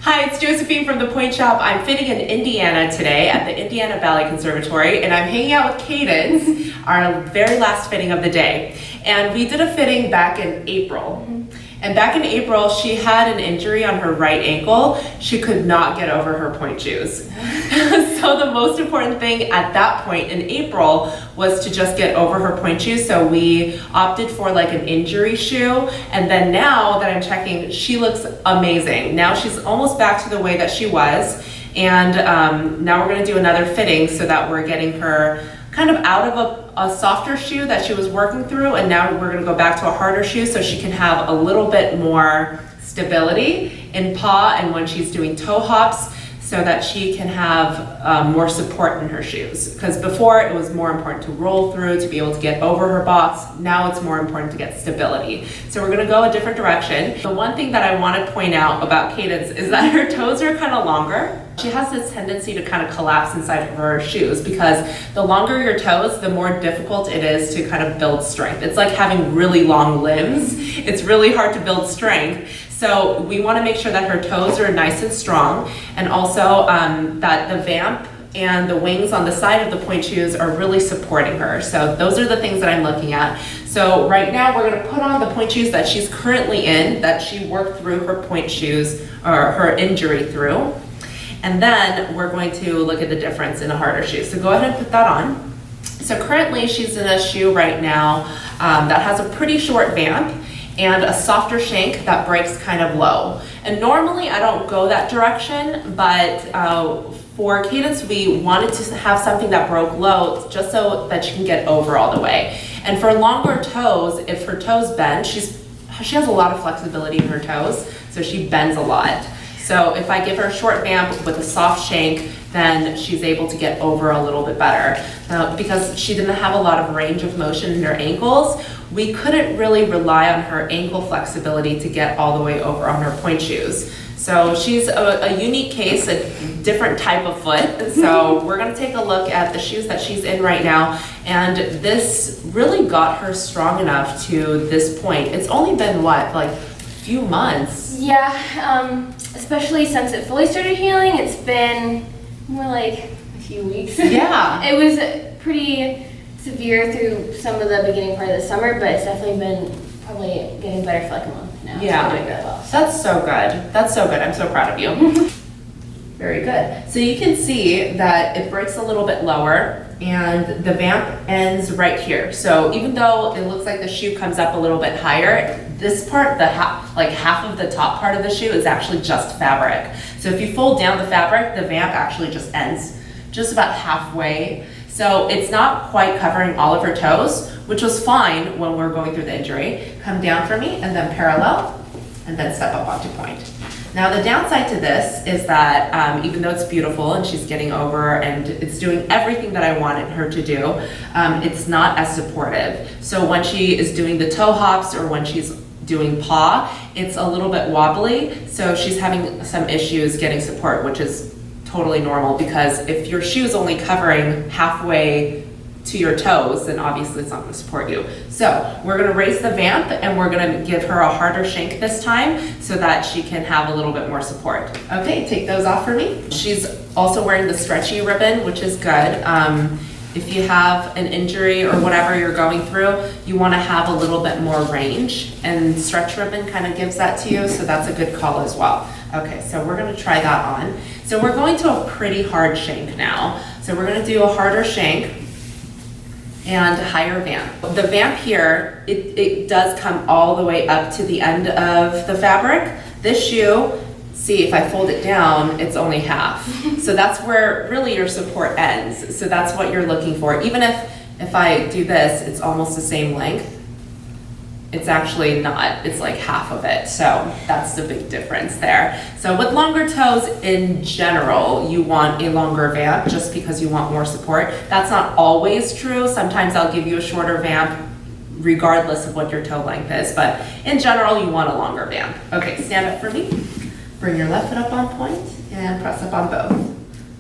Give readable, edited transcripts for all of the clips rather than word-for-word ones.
Hi, it's Josephine from the Pointe shop. I'm fitting in Indiana today at the Indiana Ballet Conservatory, and I'm hanging out with Cadence, our very last fitting of the day. And we did a fitting back in April. And back in April, she had an injury on her right ankle. She could not get over her pointe shoes. So the most important thing at that point in April was to just get over her pointe shoes. So we opted for like an injury shoe. And then now that I'm checking, she looks amazing. Now she's almost back to the way that she was. And now we're gonna do another fitting so that we're getting her kind of out of a softer shoe that she was working through, and now we're gonna go back to a harder shoe so she can have a little bit more stability in paw and when she's doing toe hops, so that she can have more support in her shoes. Because before it was more important to roll through, to be able to get over her box. Now it's more important to get stability. So we're gonna go a different direction. The one thing that I wanna point out about Cadence is that her toes are kind of longer. She has this tendency to kind of collapse inside of her shoes because the longer your toes, the more difficult it is to kind of build strength. It's like having really long limbs. It's really hard to build strength. So we want to make sure that her toes are nice and strong, and also that the vamp and the wings on the side of the pointe shoes are really supporting her. So those are the things that I'm looking at. So right now we're going to put on the pointe shoes that she's currently in, that she worked through her pointe shoes or her injury through. And then we're going to look at the difference in a harder shoe. So go ahead and put that on. So currently she's in a shoe right now that has a pretty short vamp and a softer shank that breaks kind of low. And normally I don't go that direction, but for Cadence, we wanted to have something that broke low just so that she can get over all the way. And for longer toes, if her toes bend, she has a lot of flexibility in her toes, so she bends a lot. So if I give her a short vamp with a soft shank, then she's able to get over a little bit better. Because she didn't have a lot of range of motion in her ankles, we couldn't really rely on her ankle flexibility to get all the way over on her pointe shoes. So she's a unique case, a different type of foot. So we're gonna take a look at the shoes that she's in right now. And this really got her strong enough to this point. It's only been what, like a few months? Yeah, especially since it fully started healing, it's been more like a few weeks. Yeah. It was pretty severe through some of the beginning part of the summer, but it's definitely been probably getting better for like a month now. Yeah. It's doing really well. That's so good. That's so good. I'm so proud of you. Very good. So you can see that it breaks a little bit lower and the vamp ends right here. So even though it looks like the shoe comes up a little bit higher, this part, half of the top part of the shoe is actually just fabric. So if you fold down the fabric, the vamp actually just ends just about halfway. So it's not quite covering all of her toes, which was fine when we're going through the injury. Come down for me and then parallel and then step up onto pointe. Now the downside to this is that even though it's beautiful and she's getting over and it's doing everything that I wanted her to do, it's not as supportive. So when she is doing the toe hops or when she's doing paw, it's a little bit wobbly. So she's having some issues getting support, which is totally normal because if your shoe is only covering halfway to your toes, then obviously it's not going to support you. So we're going to raise the vamp and we're going to give her a harder shank this time so that she can have a little bit more support. Okay, take those off for me. She's also wearing the stretchy ribbon, which is good. If you have an injury or whatever you're going through, you want to have a little bit more range, and stretch ribbon kind of gives that to you, so that's a good call as well. Okay, so we're going to try that on. So we're going to a pretty hard shank now. So we're going to do a harder shank and higher vamp. The vamp here, it does come all the way up to the end of the fabric. This shoe, see, if I fold it down, it's only half. So that's where really your support ends. So that's what you're looking for. Even if I do this, it's almost the same length. It's actually not, it's like half of it. So that's the big difference there. So with longer toes in general, you want a longer vamp just because you want more support. That's not always true. Sometimes I'll give you a shorter vamp regardless of what your toe length is, but in general, you want a longer vamp. Okay, stand up for me. Bring your left foot up on pointe and press up on both.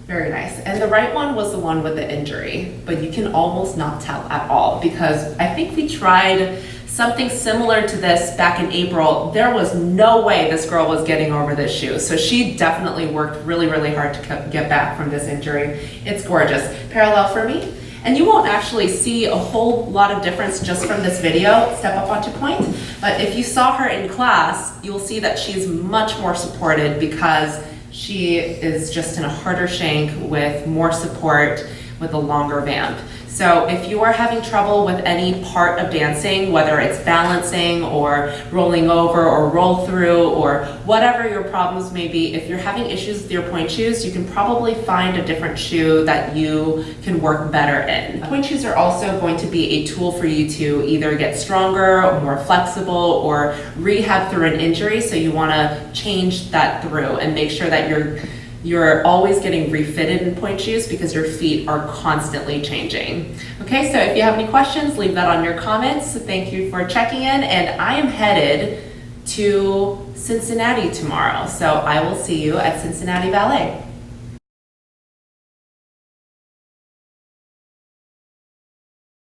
Very nice. And the right one was the one with the injury, but you can almost not tell at all because I think we tried Something similar to this back in April, there was no way this girl was getting over this shoe. So she definitely worked really, really hard to get back from this injury. It's gorgeous. Parallel for me. And you won't actually see a whole lot of difference just from this video, step up onto Pointe. But if you saw her in class, you'll see that she's much more supported because she is just in a harder shank with more support with a longer vamp. So if you are having trouble with any part of dancing, whether it's balancing or rolling over or roll through or whatever your problems may be, if you're having issues with your Pointe shoes, you can probably find a different shoe that you can work better in. Pointe shoes are also going to be a tool for you to either get stronger or more flexible or rehab through an injury. So you want to change that through and make sure that you're always getting refitted in Pointe shoes because your feet are constantly changing. Okay, so if you have any questions, leave that on your comments. Thank you for checking in, and I am headed to Cincinnati tomorrow. So I will see you at Cincinnati Ballet.